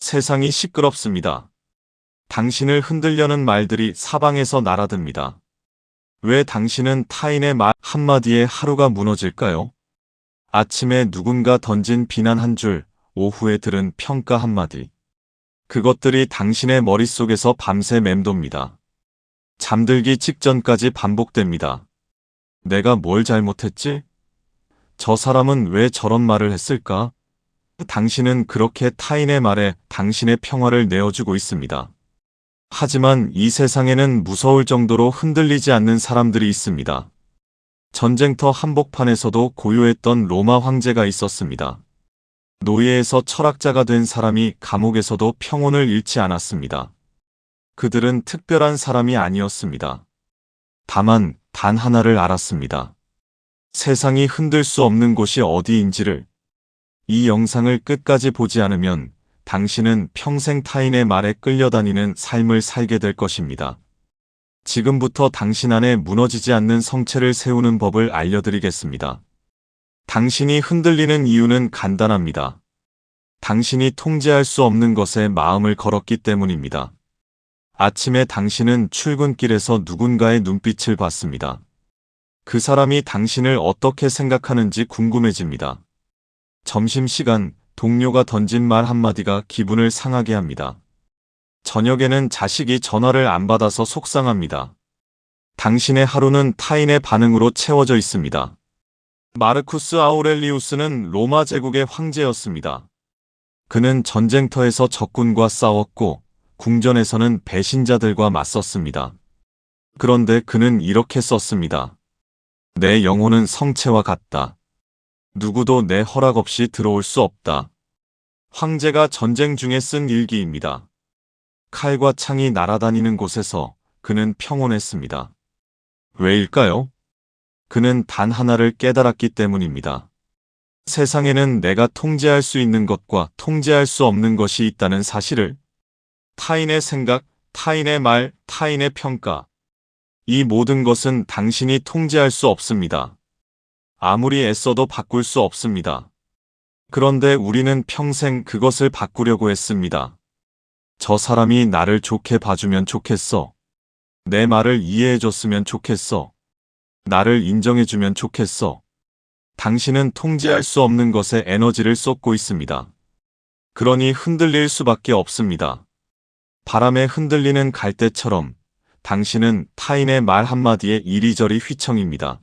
세상이 시끄럽습니다. 당신을 흔들려는 말들이 사방에서 날아듭니다. 왜 당신은 타인의 말 한마디에 하루가 무너질까요? 아침에 누군가 던진 비난 한 줄, 오후에 들은 평가 한마디. 그것들이 당신의 머릿속에서 밤새 맴돕니다. 잠들기 직전까지 반복됩니다. 내가 뭘 잘못했지? 저 사람은 왜 저런 말을 했을까? 당신은 그렇게 타인의 말에 당신의 평화를 내어주고 있습니다. 하지만 이 세상에는 무서울 정도로 흔들리지 않는 사람들이 있습니다. 전쟁터 한복판에서도 고요했던 로마 황제가 있었습니다. 노예에서 철학자가 된 사람이 감옥에서도 평온을 잃지 않았습니다. 그들은 특별한 사람이 아니었습니다. 다만 단 하나를 알았습니다. 세상이 흔들 수 없는 곳이 어디인지를. 이 영상을 끝까지 보지 않으면 당신은 평생 타인의 말에 끌려다니는 삶을 살게 될 것입니다. 지금부터 당신 안에 무너지지 않는 성체를 세우는 법을 알려드리겠습니다. 당신이 흔들리는 이유는 간단합니다. 당신이 통제할 수 없는 것에 마음을 걸었기 때문입니다. 아침에 당신은 출근길에서 누군가의 눈빛을 봤습니다. 그 사람이 당신을 어떻게 생각하는지 궁금해집니다. 점심시간 동료가 던진 말 한마디가 기분을 상하게 합니다. 저녁에는 자식이 전화를 안 받아서 속상합니다. 당신의 하루는 타인의 반응으로 채워져 있습니다. 마르쿠스 아우렐리우스는 로마 제국의 황제였습니다. 그는 전쟁터에서 적군과 싸웠고 궁전에서는 배신자들과 맞섰습니다. 그런데 그는 이렇게 썼습니다. 내 영혼은 성체와 같다. 누구도 내 허락 없이 들어올 수 없다. 황제가 전쟁 중에 쓴 일기입니다. 칼과 창이 날아다니는 곳에서 그는 평온했습니다. 왜일까요? 그는 단 하나를 깨달았기 때문입니다. 세상에는 내가 통제할 수 있는 것과 통제할 수 없는 것이 있다는 사실을. 타인의 생각, 타인의 말, 타인의 평가. 이 모든 것은 당신이 통제할 수 없습니다. 아무리 애써도 바꿀 수 없습니다. 그런데 우리는 평생 그것을 바꾸려고 했습니다. 저 사람이 나를 좋게 봐주면 좋겠어. 내 말을 이해해줬으면 좋겠어. 나를 인정해주면 좋겠어. 당신은 통제할 수 없는 것에 에너지를 쏟고 있습니다. 그러니 흔들릴 수밖에 없습니다. 바람에 흔들리는 갈대처럼 당신은 타인의 말 한마디에 이리저리 휘청입니다.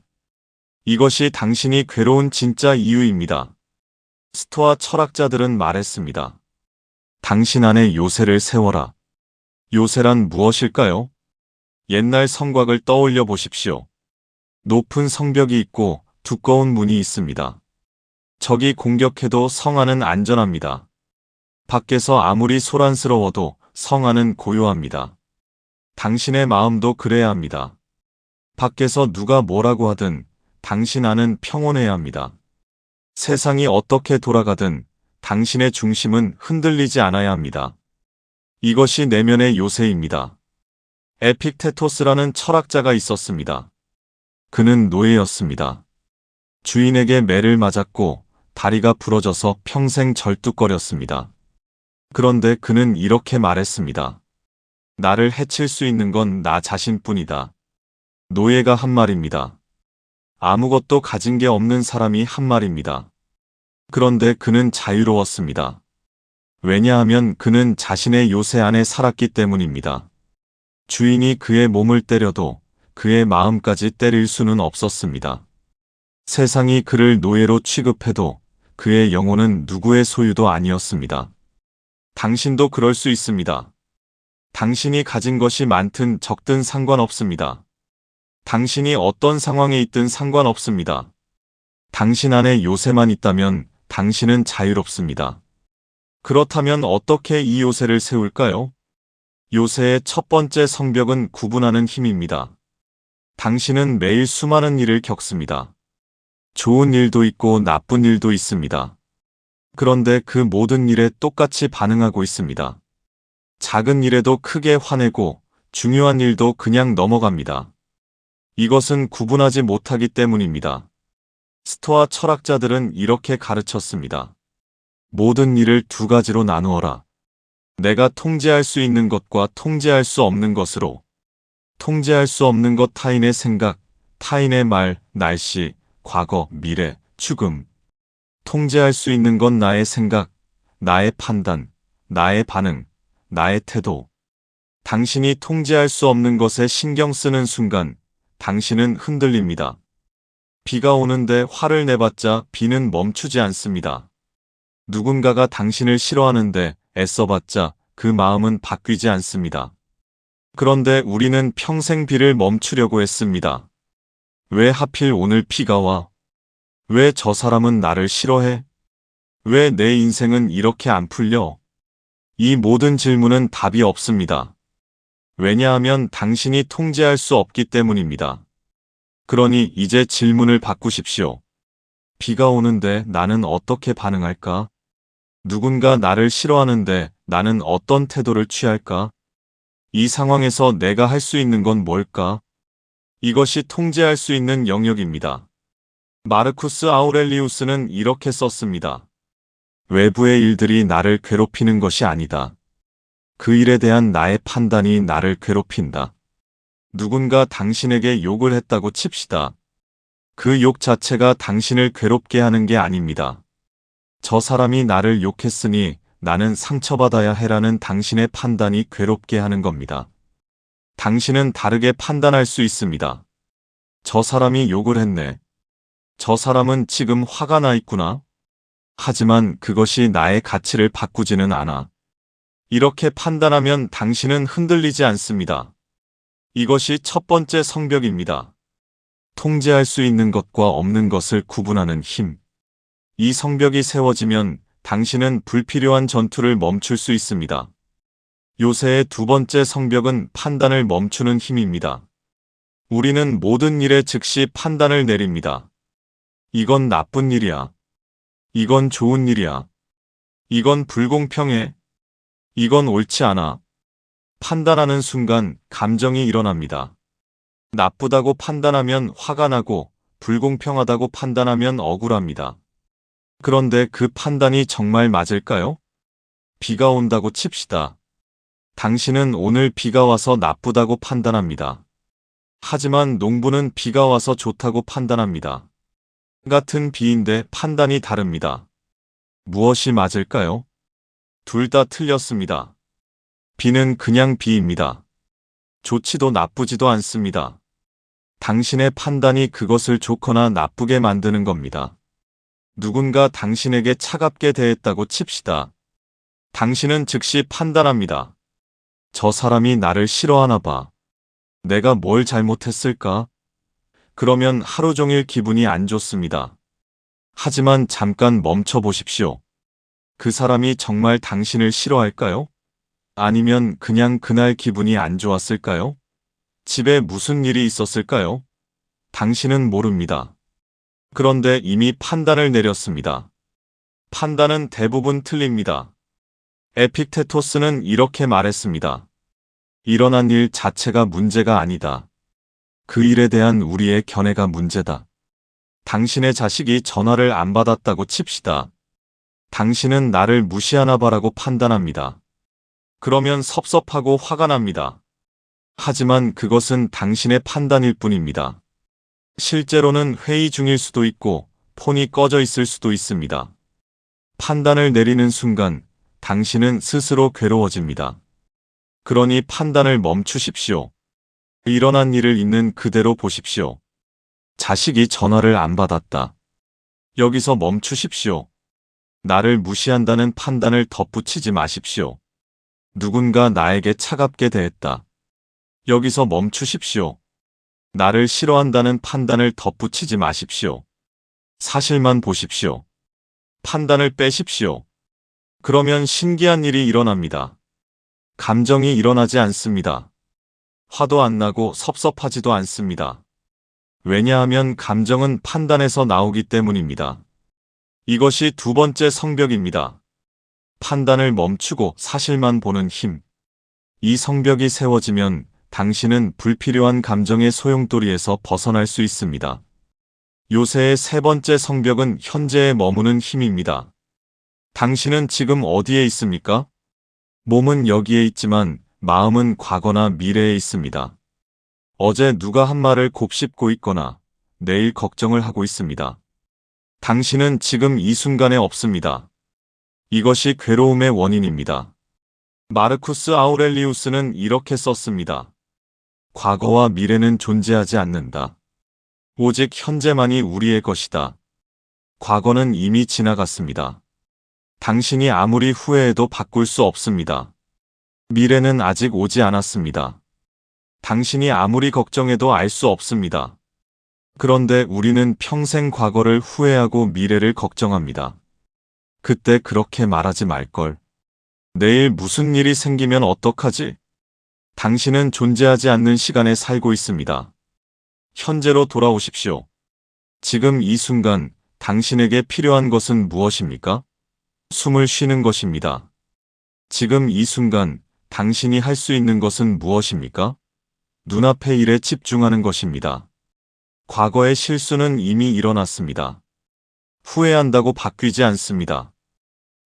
이것이 당신이 괴로운 진짜 이유입니다. 스토아 철학자들은 말했습니다. 당신 안에 요새를 세워라. 요새란 무엇일까요? 옛날 성곽을 떠올려 보십시오. 높은 성벽이 있고 두꺼운 문이 있습니다. 적이 공격해도 성 안은 안전합니다. 밖에서 아무리 소란스러워도 성 안은 고요합니다. 당신의 마음도 그래야 합니다. 밖에서 누가 뭐라고 하든 당신 안은 평온해야 합니다. 세상이 어떻게 돌아가든 당신의 중심은 흔들리지 않아야 합니다. 이것이 내면의 요새입니다. 에픽테토스라는 철학자가 있었습니다. 그는 노예였습니다. 주인에게 매를 맞았고 다리가 부러져서 평생 절뚝거렸습니다. 그런데 그는 이렇게 말했습니다. 나를 해칠 수 있는 건 나 자신뿐이다. 노예가 한 말입니다. 아무것도 가진 게 없는 사람이 한 말입니다. 그런데 그는 자유로웠습니다. 왜냐하면 그는 자신의 요새 안에 살았기 때문입니다. 주인이 그의 몸을 때려도 그의 마음까지 때릴 수는 없었습니다. 세상이 그를 노예로 취급해도 그의 영혼은 누구의 소유도 아니었습니다. 당신도 그럴 수 있습니다. 당신이 가진 것이 많든 적든 상관없습니다. 당신이 어떤 상황에 있든 상관없습니다. 당신 안에 요새만 있다면 당신은 자유롭습니다. 그렇다면 어떻게 이 요새를 세울까요? 요새의 첫 번째 성벽은 구분하는 힘입니다. 당신은 매일 수많은 일을 겪습니다. 좋은 일도 있고 나쁜 일도 있습니다. 그런데 그 모든 일에 똑같이 반응하고 있습니다. 작은 일에도 크게 화내고 중요한 일도 그냥 넘어갑니다. 이것은 구분하지 못하기 때문입니다. 스토아 철학자들은 이렇게 가르쳤습니다. 모든 일을 두 가지로 나누어라. 내가 통제할 수 있는 것과 통제할 수 없는 것으로. 통제할 수 없는 것 타인의 생각, 타인의 말, 날씨, 과거, 미래, 죽음. 통제할 수 있는 건 나의 생각, 나의 판단, 나의 반응, 나의 태도. 당신이 통제할 수 없는 것에 신경 쓰는 순간, 당신은 흔들립니다. 비가 오는데 화를 내봤자 비는 멈추지 않습니다. 누군가가 당신을 싫어하는데 애써봤자 그 마음은 바뀌지 않습니다. 그런데 우리는 평생 비를 멈추려고 했습니다. 왜 하필 오늘 비가 와? 왜 저 사람은 나를 싫어해? 왜 내 인생은 이렇게 안 풀려? 이 모든 질문은 답이 없습니다. 왜냐하면 당신이 통제할 수 없기 때문입니다. 그러니 이제 질문을 바꾸십시오. 비가 오는데 나는 어떻게 반응할까? 누군가 나를 싫어하는데 나는 어떤 태도를 취할까? 이 상황에서 내가 할 수 있는 건 뭘까? 이것이 통제할 수 있는 영역입니다. 마르쿠스 아우렐리우스는 이렇게 썼습니다. 외부의 일들이 나를 괴롭히는 것이 아니다. 그 일에 대한 나의 판단이 나를 괴롭힌다. 누군가 당신에게 욕을 했다고 칩시다. 그 욕 자체가 당신을 괴롭게 하는 게 아닙니다. 저 사람이 나를 욕했으니 나는 상처받아야 해라는 당신의 판단이 괴롭게 하는 겁니다. 당신은 다르게 판단할 수 있습니다. 저 사람이 욕을 했네. 저 사람은 지금 화가 나 있구나. 하지만 그것이 나의 가치를 바꾸지는 않아. 이렇게 판단하면 당신은 흔들리지 않습니다. 이것이 첫 번째 성벽입니다. 통제할 수 있는 것과 없는 것을 구분하는 힘. 이 성벽이 세워지면 당신은 불필요한 전투를 멈출 수 있습니다. 요새의 두 번째 성벽은 판단을 멈추는 힘입니다. 우리는 모든 일에 즉시 판단을 내립니다. 이건 나쁜 일이야. 이건 좋은 일이야. 이건 불공평해. 이건 옳지 않아. 판단하는 순간 감정이 일어납니다. 나쁘다고 판단하면 화가 나고 불공평하다고 판단하면 억울합니다. 그런데 그 판단이 정말 맞을까요? 비가 온다고 칩시다. 당신은 오늘 비가 와서 나쁘다고 판단합니다. 하지만 농부는 비가 와서 좋다고 판단합니다. 같은 비인데 판단이 다릅니다. 무엇이 맞을까요? 둘 다 틀렸습니다. 비는 그냥 비입니다. 좋지도 나쁘지도 않습니다. 당신의 판단이 그것을 좋거나 나쁘게 만드는 겁니다. 누군가 당신에게 차갑게 대했다고 칩시다. 당신은 즉시 판단합니다. 저 사람이 나를 싫어하나 봐. 내가 뭘 잘못했을까? 그러면 하루 종일 기분이 안 좋습니다. 하지만 잠깐 멈춰 보십시오. 그 사람이 정말 당신을 싫어할까요? 아니면 그냥 그날 기분이 안 좋았을까요? 집에 무슨 일이 있었을까요? 당신은 모릅니다. 그런데 이미 판단을 내렸습니다. 판단은 대부분 틀립니다. 에픽테토스는 이렇게 말했습니다. 일어난 일 자체가 문제가 아니다. 그 일에 대한 우리의 견해가 문제다. 당신의 자식이 전화를 안 받았다고 칩시다. 당신은 나를 무시하나 봐라고 판단합니다. 그러면 섭섭하고 화가 납니다. 하지만 그것은 당신의 판단일 뿐입니다. 실제로는 회의 중일 수도 있고 폰이 꺼져 있을 수도 있습니다. 판단을 내리는 순간 당신은 스스로 괴로워집니다. 그러니 판단을 멈추십시오. 일어난 일을 있는 그대로 보십시오. 자식이 전화를 안 받았다. 여기서 멈추십시오. 나를 무시한다는 판단을 덧붙이지 마십시오. 누군가 나에게 차갑게 대했다. 여기서 멈추십시오. 나를 싫어한다는 판단을 덧붙이지 마십시오. 사실만 보십시오. 판단을 빼십시오. 그러면 신기한 일이 일어납니다. 감정이 일어나지 않습니다. 화도 안 나고 섭섭하지도 않습니다. 왜냐하면 감정은 판단에서 나오기 때문입니다. 이것이 두 번째 성벽입니다. 판단을 멈추고 사실만 보는 힘. 이 성벽이 세워지면 당신은 불필요한 감정의 소용돌이에서 벗어날 수 있습니다. 요새의 세 번째 성벽은 현재에 머무는 힘입니다. 당신은 지금 어디에 있습니까? 몸은 여기에 있지만 마음은 과거나 미래에 있습니다. 어제 누가 한 말을 곱씹고 있거나 내일 걱정을 하고 있습니다. 당신은 지금 이 순간에 없습니다. 이것이 괴로움의 원인입니다. 마르쿠스 아우렐리우스는 이렇게 썼습니다. 과거와 미래는 존재하지 않는다. 오직 현재만이 우리의 것이다. 과거는 이미 지나갔습니다. 당신이 아무리 후회해도 바꿀 수 없습니다. 미래는 아직 오지 않았습니다. 당신이 아무리 걱정해도 알 수 없습니다. 그런데 우리는 평생 과거를 후회하고 미래를 걱정합니다. 그때 그렇게 말하지 말걸. 내일 무슨 일이 생기면 어떡하지? 당신은 존재하지 않는 시간에 살고 있습니다. 현재로 돌아오십시오. 지금 이 순간 당신에게 필요한 것은 무엇입니까? 숨을 쉬는 것입니다. 지금 이 순간 당신이 할 수 있는 것은 무엇입니까? 눈앞의 일에 집중하는 것입니다. 과거의 실수는 이미 일어났습니다. 후회한다고 바뀌지 않습니다.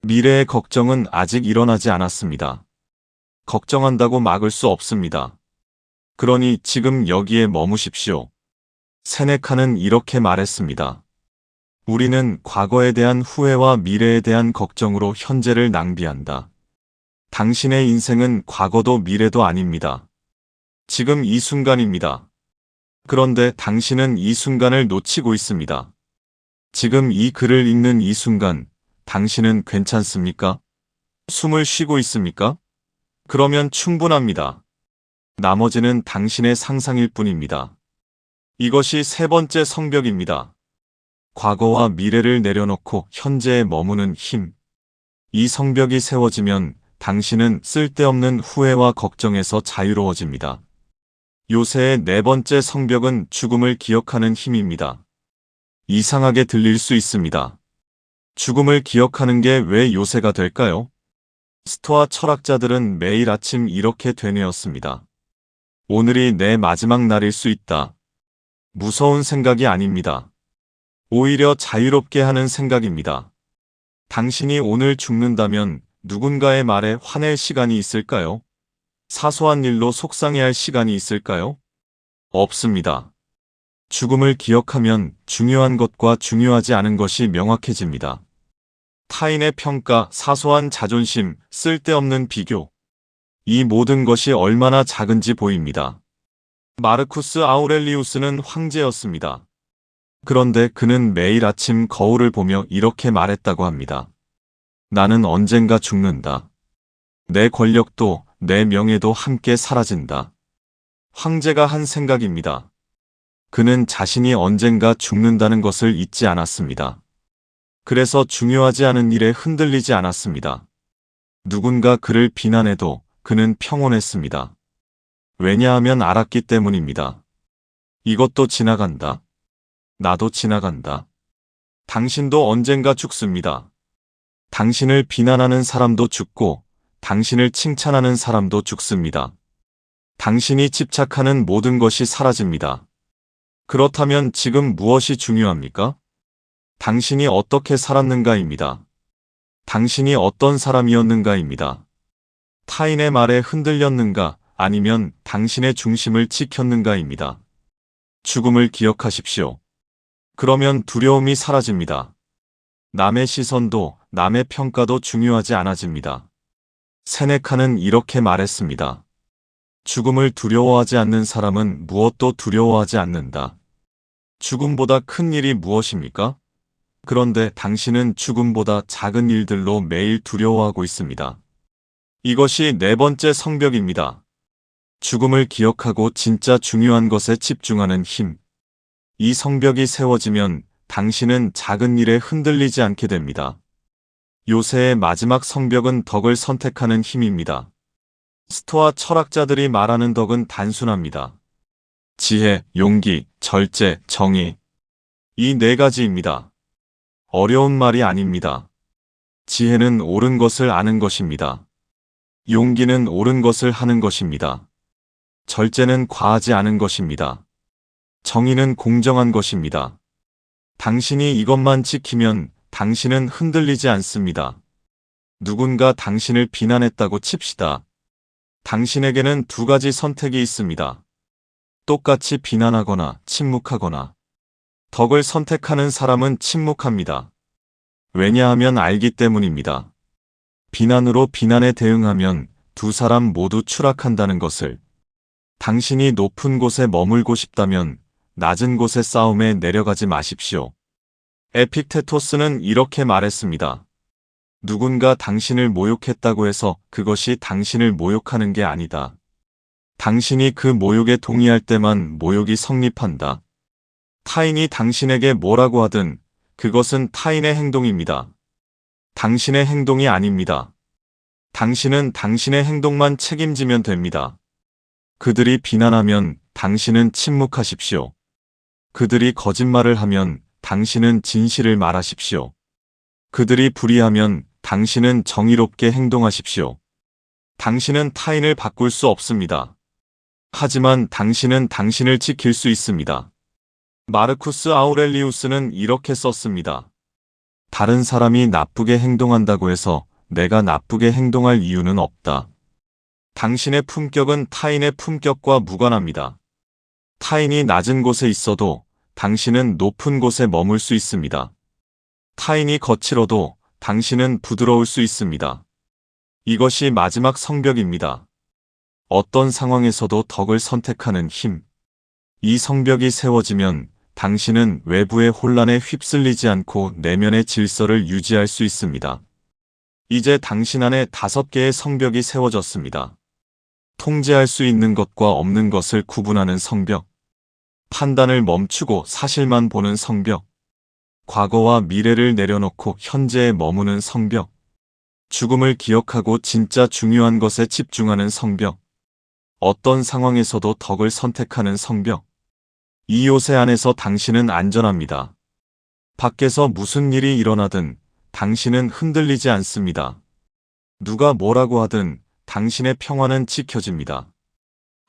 미래의 걱정은 아직 일어나지 않았습니다. 걱정한다고 막을 수 없습니다. 그러니 지금 여기에 머무십시오. 세네카는 이렇게 말했습니다. 우리는 과거에 대한 후회와 미래에 대한 걱정으로 현재를 낭비한다. 당신의 인생은 과거도 미래도 아닙니다. 지금 이 순간입니다. 그런데 당신은 이 순간을 놓치고 있습니다. 지금 이 글을 읽는 이 순간, 당신은 괜찮습니까? 숨을 쉬고 있습니까? 그러면 충분합니다. 나머지는 당신의 상상일 뿐입니다. 이것이 세 번째 성벽입니다. 과거와 미래를 내려놓고 현재에 머무는 힘. 이 성벽이 세워지면 당신은 쓸데없는 후회와 걱정에서 자유로워집니다. 요새의 네 번째 성벽은 죽음을 기억하는 힘입니다. 이상하게 들릴 수 있습니다. 죽음을 기억하는 게 왜 요새가 될까요? 스토아 철학자들은 매일 아침 이렇게 되뇌었습니다. 오늘이 내 마지막 날일 수 있다. 무서운 생각이 아닙니다. 오히려 자유롭게 하는 생각입니다. 당신이 오늘 죽는다면 누군가의 말에 화낼 시간이 있을까요? 사소한 일로 속상해할 시간이 있을까요? 없습니다. 죽음을 기억하면 중요한 것과 중요하지 않은 것이 명확해집니다. 타인의 평가, 사소한 자존심, 쓸데없는 비교. 이 모든 것이 얼마나 작은지 보입니다. 마르쿠스 아우렐리우스는 황제였습니다. 그런데 그는 매일 아침 거울을 보며 이렇게 말했다고 합니다. 나는 언젠가 죽는다. 내 권력도 내 명예도 함께 사라진다. 황제가 한 생각입니다. 그는 자신이 언젠가 죽는다는 것을 잊지 않았습니다. 그래서 중요하지 않은 일에 흔들리지 않았습니다. 누군가 그를 비난해도 그는 평온했습니다. 왜냐하면 알았기 때문입니다. 이것도 지나간다. 나도 지나간다. 당신도 언젠가 죽습니다. 당신을 비난하는 사람도 죽고 당신을 칭찬하는 사람도 죽습니다. 당신이 집착하는 모든 것이 사라집니다. 그렇다면 지금 무엇이 중요합니까? 당신이 어떻게 살았는가입니다. 당신이 어떤 사람이었는가입니다. 타인의 말에 흔들렸는가 아니면 당신의 중심을 지켰는가입니다. 죽음을 기억하십시오. 그러면 두려움이 사라집니다. 남의 시선도 남의 평가도 중요하지 않아집니다. 세네카는 이렇게 말했습니다. 죽음을 두려워하지 않는 사람은 무엇도 두려워하지 않는다. 죽음보다 큰 일이 무엇입니까? 그런데 당신은 죽음보다 작은 일들로 매일 두려워하고 있습니다. 이것이 네 번째 성벽입니다. 죽음을 기억하고 진짜 중요한 것에 집중하는 힘. 이 성벽이 세워지면 당신은 작은 일에 흔들리지 않게 됩니다. 요새의 마지막 성벽은 덕을 선택하는 힘입니다. 스토아 철학자들이 말하는 덕은 단순합니다. 지혜, 용기, 절제, 정의. 이 네 가지입니다. 어려운 말이 아닙니다. 지혜는 옳은 것을 아는 것입니다. 용기는 옳은 것을 하는 것입니다. 절제는 과하지 않은 것입니다. 정의는 공정한 것입니다. 당신이 이것만 지키면 당신은 흔들리지 않습니다. 누군가 당신을 비난했다고 칩시다. 당신에게는 두 가지 선택이 있습니다. 똑같이 비난하거나 침묵하거나. 덕을 선택하는 사람은 침묵합니다. 왜냐하면 알기 때문입니다. 비난으로 비난에 대응하면 두 사람 모두 추락한다는 것을. 당신이 높은 곳에 머물고 싶다면 낮은 곳의 싸움에 내려가지 마십시오. 에픽테토스는 이렇게 말했습니다. 누군가 당신을 모욕했다고 해서 그것이 당신을 모욕하는 게 아니다. 당신이 그 모욕에 동의할 때만 모욕이 성립한다. 타인이 당신에게 뭐라고 하든 그것은 타인의 행동입니다. 당신의 행동이 아닙니다. 당신은 당신의 행동만 책임지면 됩니다. 그들이 비난하면 당신은 침묵하십시오. 그들이 거짓말을 하면 당신은 진실을 말하십시오. 그들이 불의하면 당신은 정의롭게 행동하십시오. 당신은 타인을 바꿀 수 없습니다. 하지만 당신은 당신을 지킬 수 있습니다. 마르쿠스 아우렐리우스는 이렇게 썼습니다. 다른 사람이 나쁘게 행동한다고 해서 내가 나쁘게 행동할 이유는 없다. 당신의 품격은 타인의 품격과 무관합니다. 타인이 낮은 곳에 있어도 당신은 높은 곳에 머물 수 있습니다. 타인이 거칠어도 당신은 부드러울 수 있습니다. 이것이 마지막 성벽입니다. 어떤 상황에서도 덕을 선택하는 힘. 이 성벽이 세워지면 당신은 외부의 혼란에 휩쓸리지 않고 내면의 질서를 유지할 수 있습니다. 이제 당신 안에 5개의 성벽이 세워졌습니다. 통제할 수 있는 것과 없는 것을 구분하는 성벽. 판단을 멈추고 사실만 보는 성벽. 과거와 미래를 내려놓고 현재에 머무는 성벽. 죽음을 기억하고 진짜 중요한 것에 집중하는 성벽. 어떤 상황에서도 덕을 선택하는 성벽. 이 요새 안에서 당신은 안전합니다. 밖에서 무슨 일이 일어나든 당신은 흔들리지 않습니다. 누가 뭐라고 하든 당신의 평화는 지켜집니다.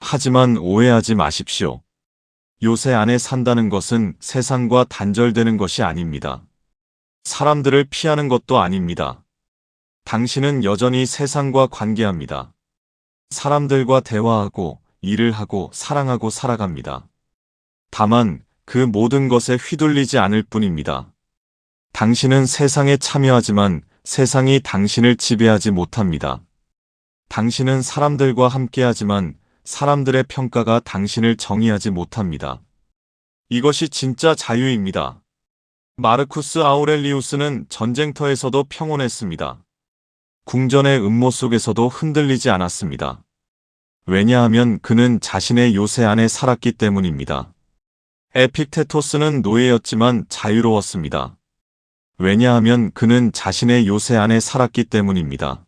하지만 오해하지 마십시오. 요새 안에 산다는 것은 세상과 단절되는 것이 아닙니다. 사람들을 피하는 것도 아닙니다. 당신은 여전히 세상과 관계합니다. 사람들과 대화하고 일을 하고 사랑하고 살아갑니다. 다만 그 모든 것에 휘둘리지 않을 뿐입니다. 당신은 세상에 참여하지만 세상이 당신을 지배하지 못합니다. 당신은 사람들과 함께하지만 사람들의 평가가 당신을 정의하지 못합니다. 이것이 진짜 자유입니다. 마르쿠스 아우렐리우스는 전쟁터에서도 평온했습니다. 궁전의 음모 속에서도 흔들리지 않았습니다. 왜냐하면 그는 자신의 요새 안에 살았기 때문입니다. 에픽테토스는 노예였지만 자유로웠습니다. 왜냐하면 그는 자신의 요새 안에 살았기 때문입니다.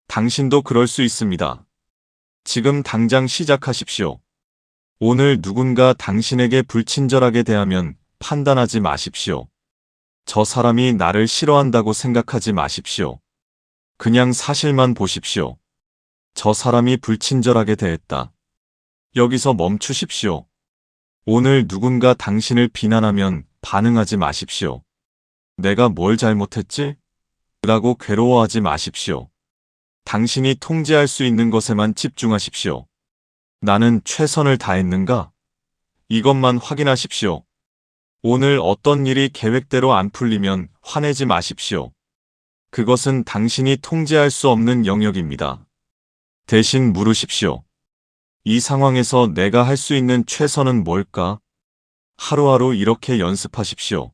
당신도 그럴 수 있습니다. 지금 당장 시작하십시오. 오늘 누군가 당신에게 불친절하게 대하면 판단하지 마십시오. 저 사람이 나를 싫어한다고 생각하지 마십시오. 그냥 사실만 보십시오. 저 사람이 불친절하게 대했다. 여기서 멈추십시오. 오늘 누군가 당신을 비난하면 반응하지 마십시오. 내가 뭘 잘못했지? 라고 괴로워하지 마십시오. 당신이 통제할 수 있는 것에만 집중하십시오. 나는 최선을 다했는가? 이것만 확인하십시오. 오늘 어떤 일이 계획대로 안 풀리면 화내지 마십시오. 그것은 당신이 통제할 수 없는 영역입니다. 대신 물으십시오. 이 상황에서 내가 할 수 있는 최선은 뭘까? 하루하루 이렇게 연습하십시오.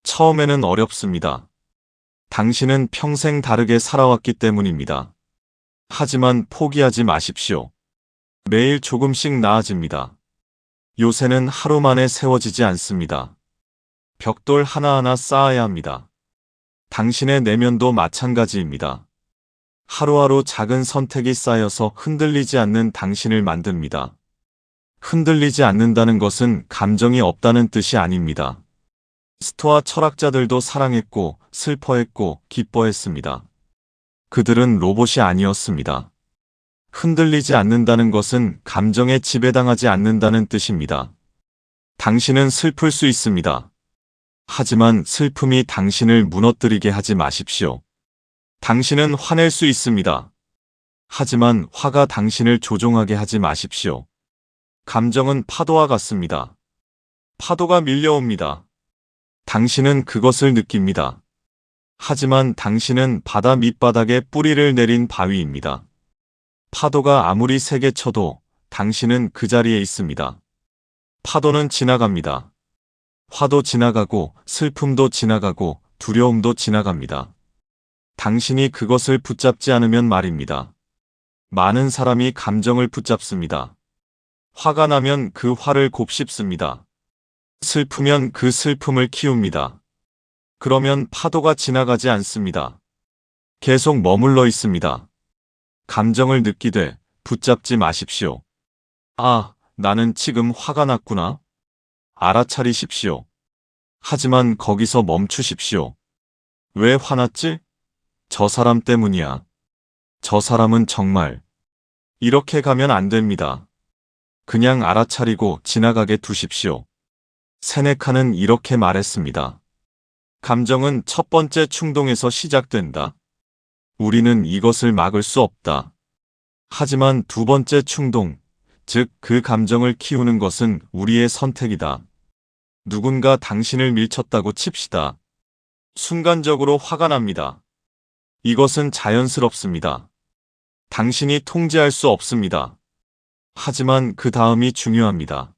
처음에는 어렵습니다. 당신은 평생 다르게 살아왔기 때문입니다. 하지만 포기하지 마십시오. 매일 조금씩 나아집니다. 요새는 하루 만에 세워지지 않습니다. 벽돌 하나하나 쌓아야 합니다. 당신의 내면도 마찬가지입니다. 하루하루 작은 선택이 쌓여서 흔들리지 않는 당신을 만듭니다. 흔들리지 않는다는 것은 감정이 없다는 뜻이 아닙니다. 스토아 철학자들도 사랑했고 슬퍼했고 기뻐했습니다. 그들은 로봇이 아니었습니다. 흔들리지 않는다는 것은 감정에 지배당하지 않는다는 뜻입니다. 당신은 슬플 수 있습니다. 하지만 슬픔이 당신을 무너뜨리게 하지 마십시오. 당신은 화낼 수 있습니다. 하지만 화가 당신을 조종하게 하지 마십시오. 감정은 파도와 같습니다. 파도가 밀려옵니다. 당신은 그것을 느낍니다. 하지만 당신은 바다 밑바닥에 뿌리를 내린 바위입니다. 파도가 아무리 세게 쳐도 당신은 그 자리에 있습니다. 파도는 지나갑니다. 화도 지나가고 슬픔도 지나가고 두려움도 지나갑니다. 당신이 그것을 붙잡지 않으면 말입니다. 많은 사람이 감정을 붙잡습니다. 화가 나면 그 화를 곱씹습니다. 슬프면 그 슬픔을 키웁니다. 그러면 파도가 지나가지 않습니다. 계속 머물러 있습니다. 감정을 느끼되 붙잡지 마십시오. 아, 나는 지금 화가 났구나. 알아차리십시오. 하지만 거기서 멈추십시오. 왜 화났지? 저 사람 때문이야. 저 사람은 정말. 이렇게 가면 안 됩니다. 그냥 알아차리고 지나가게 두십시오. 세네카는 이렇게 말했습니다. 감정은 첫 번째 충동에서 시작된다. 우리는 이것을 막을 수 없다. 하지만 두 번째 충동, 즉 그 감정을 키우는 것은 우리의 선택이다. 누군가 당신을 밀쳤다고 칩시다. 순간적으로 화가 납니다. 이것은 자연스럽습니다. 당신이 통제할 수 없습니다. 하지만 그 다음이 중요합니다.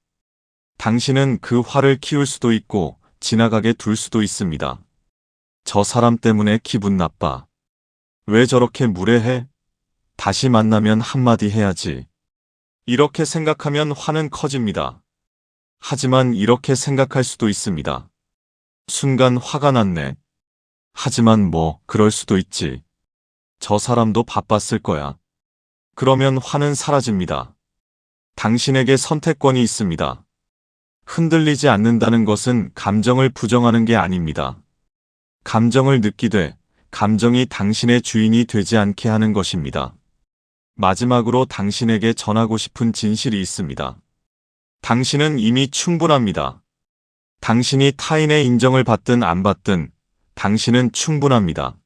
당신은 그 화를 키울 수도 있고 지나가게 둘 수도 있습니다. 저 사람 때문에 기분 나빠. 왜 저렇게 무례해? 다시 만나면 한마디 해야지. 이렇게 생각하면 화는 커집니다. 하지만 이렇게 생각할 수도 있습니다. 순간 화가 났네. 하지만 뭐 그럴 수도 있지. 저 사람도 바빴을 거야. 그러면 화는 사라집니다. 당신에게 선택권이 있습니다. 흔들리지 않는다는 것은 감정을 부정하는 게 아닙니다. 감정을 느끼되 감정이 당신의 주인이 되지 않게 하는 것입니다. 마지막으로 당신에게 전하고 싶은 진실이 있습니다. 당신은 이미 충분합니다. 당신이 타인의 인정을 받든 안 받든 당신은 충분합니다.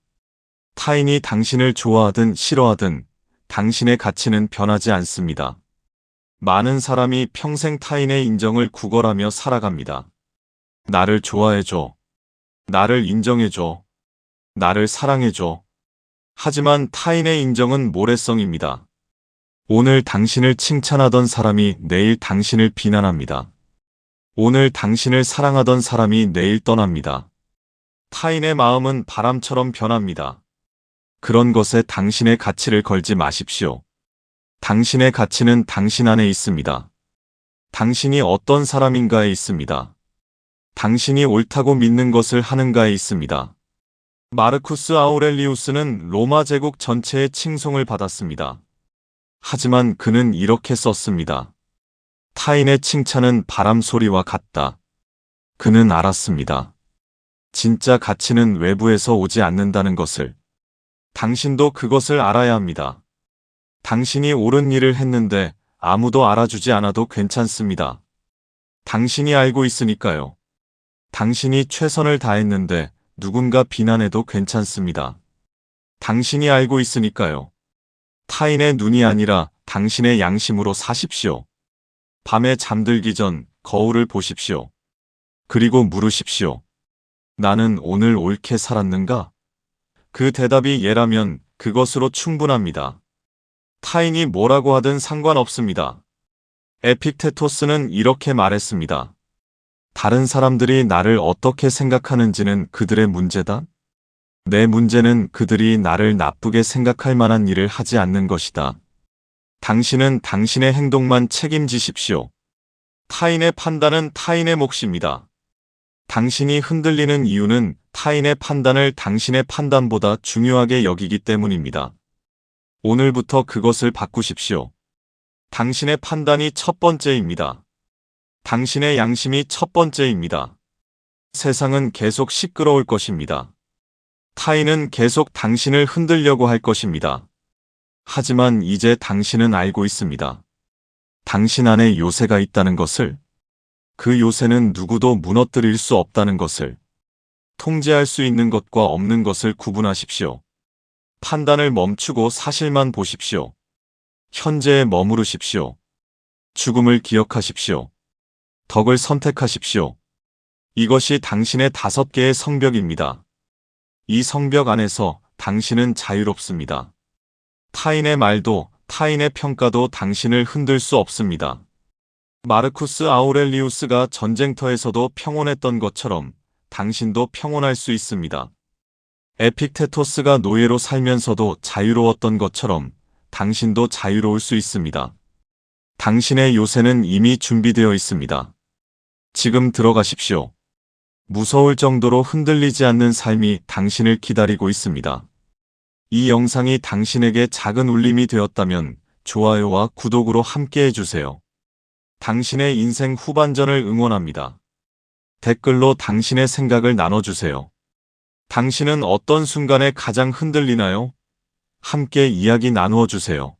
타인이 당신을 좋아하든 싫어하든 당신의 가치는 변하지 않습니다. 많은 사람이 평생 타인의 인정을 구걸하며 살아갑니다. 나를 좋아해줘. 나를 인정해줘. 나를 사랑해줘. 하지만 타인의 인정은 모래성입니다. 오늘 당신을 칭찬하던 사람이 내일 당신을 비난합니다. 오늘 당신을 사랑하던 사람이 내일 떠납니다. 타인의 마음은 바람처럼 변합니다. 그런 것에 당신의 가치를 걸지 마십시오. 당신의 가치는 당신 안에 있습니다. 당신이 어떤 사람인가에 있습니다. 당신이 옳다고 믿는 것을 하는가에 있습니다. 마르쿠스 아우렐리우스는 로마 제국 전체의 칭송을 받았습니다. 하지만 그는 이렇게 썼습니다. 타인의 칭찬은 바람 소리와 같다. 그는 알았습니다. 진짜 가치는 외부에서 오지 않는다는 것을. 당신도 그것을 알아야 합니다. 당신이 옳은 일을 했는데 아무도 알아주지 않아도 괜찮습니다. 당신이 알고 있으니까요. 당신이 최선을 다했는데 누군가 비난해도 괜찮습니다. 당신이 알고 있으니까요. 타인의 눈이 아니라 당신의 양심으로 사십시오. 밤에 잠들기 전 거울을 보십시오. 그리고 물으십시오. 나는 오늘 옳게 살았는가? 그 대답이 예라면 그것으로 충분합니다. 타인이 뭐라고 하든 상관없습니다. 에픽테토스는 이렇게 말했습니다. 다른 사람들이 나를 어떻게 생각하는지는 그들의 문제다. 내 문제는 그들이 나를 나쁘게 생각할 만한 일을 하지 않는 것이다. 당신은 당신의 행동만 책임지십시오. 타인의 판단은 타인의 몫입니다. 당신이 흔들리는 이유는 타인의 판단을 당신의 판단보다 중요하게 여기기 때문입니다. 오늘부터 그것을 바꾸십시오. 당신의 판단이 첫 번째입니다. 당신의 양심이 첫 번째입니다. 세상은 계속 시끄러울 것입니다. 타인은 계속 당신을 흔들려고 할 것입니다. 하지만 이제 당신은 알고 있습니다. 당신 안에 요새가 있다는 것을, 그 요새는 누구도 무너뜨릴 수 없다는 것을, 통제할 수 있는 것과 없는 것을 구분하십시오. 판단을 멈추고 사실만 보십시오. 현재에 머무르십시오. 죽음을 기억하십시오. 덕을 선택하십시오. 이것이 당신의 5개의 성벽입니다. 이 성벽 안에서 당신은 자유롭습니다. 타인의 말도, 타인의 평가도 당신을 흔들 수 없습니다. 마르쿠스 아우렐리우스가 전쟁터에서도 평온했던 것처럼 당신도 평온할 수 있습니다. 에픽테토스가 노예로 살면서도 자유로웠던 것처럼 당신도 자유로울 수 있습니다. 당신의 요새는 이미 준비되어 있습니다. 지금 들어가십시오. 무서울 정도로 흔들리지 않는 삶이 당신을 기다리고 있습니다. 이 영상이 당신에게 작은 울림이 되었다면 좋아요와 구독으로 함께 해주세요. 당신의 인생 후반전을 응원합니다. 댓글로 당신의 생각을 나눠주세요. 당신은 어떤 순간에 가장 흔들리나요? 함께 이야기 나누어 주세요.